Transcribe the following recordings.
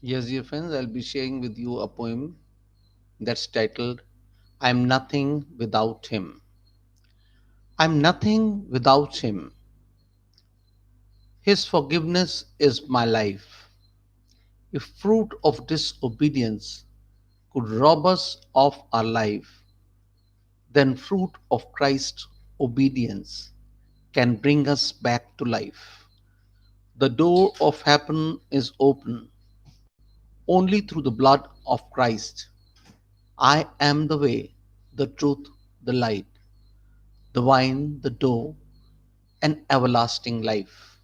Yes, dear friends, I'll be sharing with you a poem that's titled I'm Nothing Without Him. I'm nothing without Him. His forgiveness is my life. If fruit of disobedience could rob us of our life, then fruit of Christ's obedience can bring us back to life. The door of heaven is open only through the blood of Christ. I am the way, the truth, the light, the vine, the door, and everlasting life,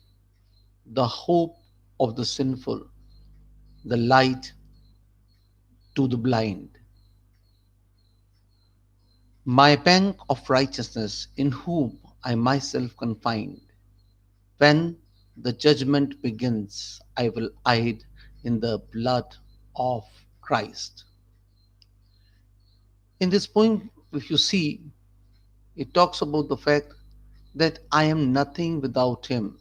the hope of the sinful, the light to the blind. My bank of righteousness, in whom I myself confine. When the judgment begins, I will hide in the blood of Christ. In this poem, if you see, it talks about the fact that I am nothing without Him.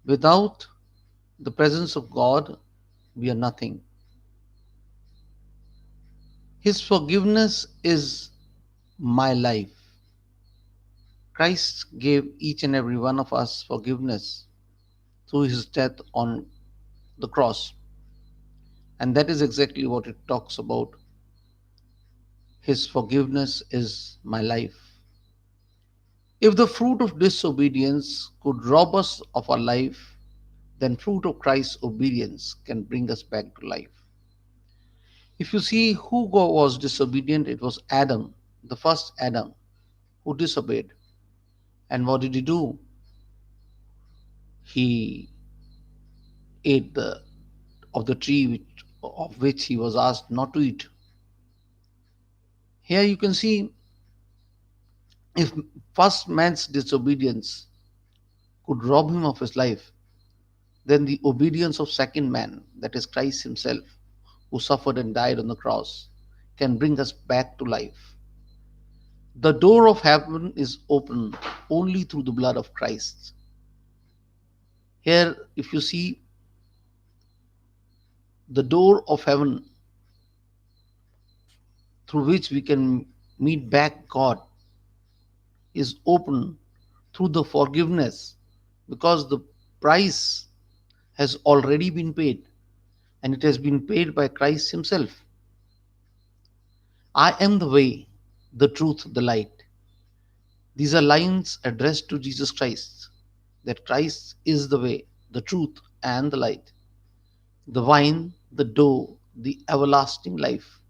Without the presence of God, we are nothing. His forgiveness is my life. Christ gave each and every one of us forgiveness through his death on the cross. And that is exactly what it talks about. His forgiveness is my life. If the fruit of disobedience could rob us of our life, then fruit of Christ's obedience can bring us back to life. If you see who was disobedient, it was Adam, the first Adam, who disobeyed. And what did he do? He ate of the tree of which he was asked not to eat. Here you can see if first man's disobedience could rob him of his life, then the obedience of second man, that is Christ himself, who suffered and died on the cross, can bring us back to life. The door of heaven is open only through the blood of Christ. Here, if you see, the door of heaven through which we can meet back God is open through the forgiveness, because the price has already been paid, and it has been paid by Christ himself. I am the way, the truth, the light. These are lines addressed to Jesus Christ, that Christ is the way, the truth, and the light, the vine, the door, the everlasting life.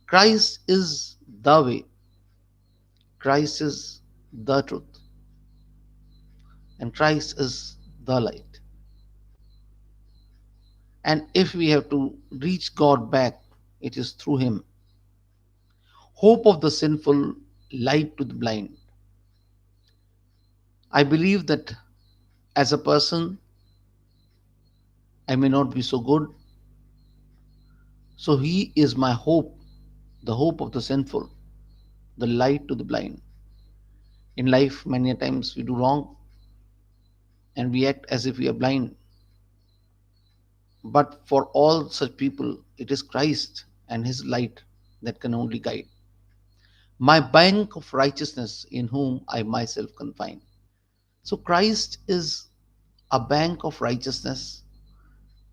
Christ is the way, Christ is the truth, and Christ is the light. And if we have to reach God back, it is through Him. Hope of the sinful, light to the blind. I believe that as a person, I may not be so good, so He is my hope, the hope of the sinful, the light to the blind. In life, many times we do wrong and we act as if we are blind. But for all such people, it is Christ and His light that can only guide. My bank of righteousness, in whom I myself confine. So Christ is a bank of righteousness,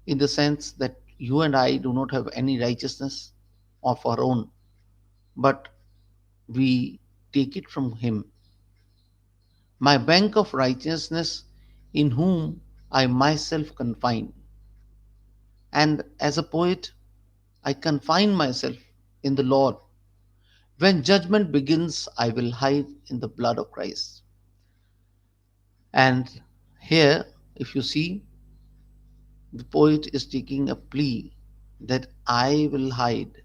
in the sense that you and I do not have any righteousness of our own, but we take it from Him. My bank of righteousness, in whom I myself confine. And as a poet, I confine myself in the Lord. When judgment begins, I will hide in the blood of Christ. And here, if you see, the poet is taking a plea that I will hide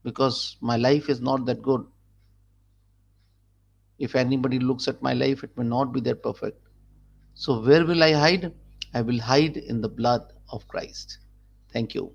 because my life is not that good. If anybody looks at my life, it may not be that perfect. So, where will I hide? I will hide in the blood of Christ. Thank you.